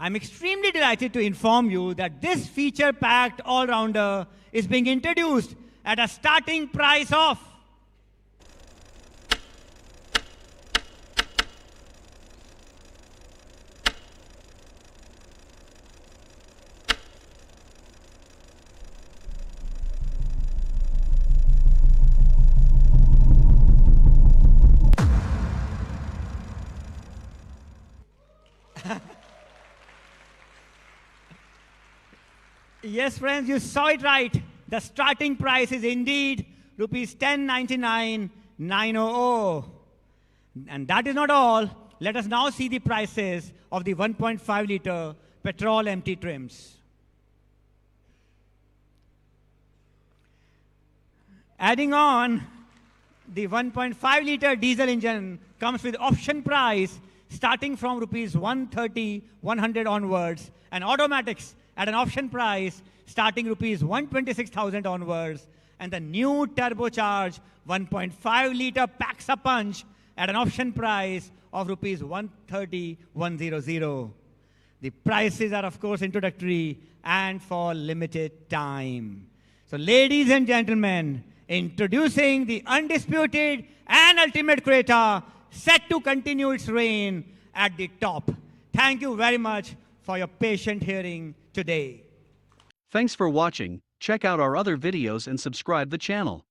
I'm extremely delighted to inform you that this feature-packed all-rounder is being introduced at a starting price of Yes, friends, you saw it right. The starting price is indeed rupees 1099,900. And that is not all. Let us now see the prices of the 1.5-liter petrol empty trims. Adding on, the 1.5-liter diesel engine comes with option price starting from rupees 130,100 onwards, and automatics at an option price starting rupees 126,000 onwards, and the new turbocharged 1.5-liter packs a punch at an option price of rupees 130,100. The prices are, of course, introductory and for limited time. So, ladies and gentlemen, introducing the undisputed and ultimate CRETA, set to continue its reign at the top. Thank you very much for your patient hearing today. Thanks for watching. Check out our other videos and subscribe the channel.